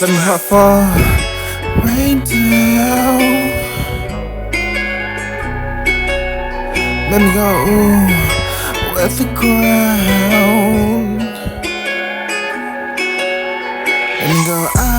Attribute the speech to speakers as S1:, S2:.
S1: Let me heart fall rain down. Let me go with the ground. Let me go out.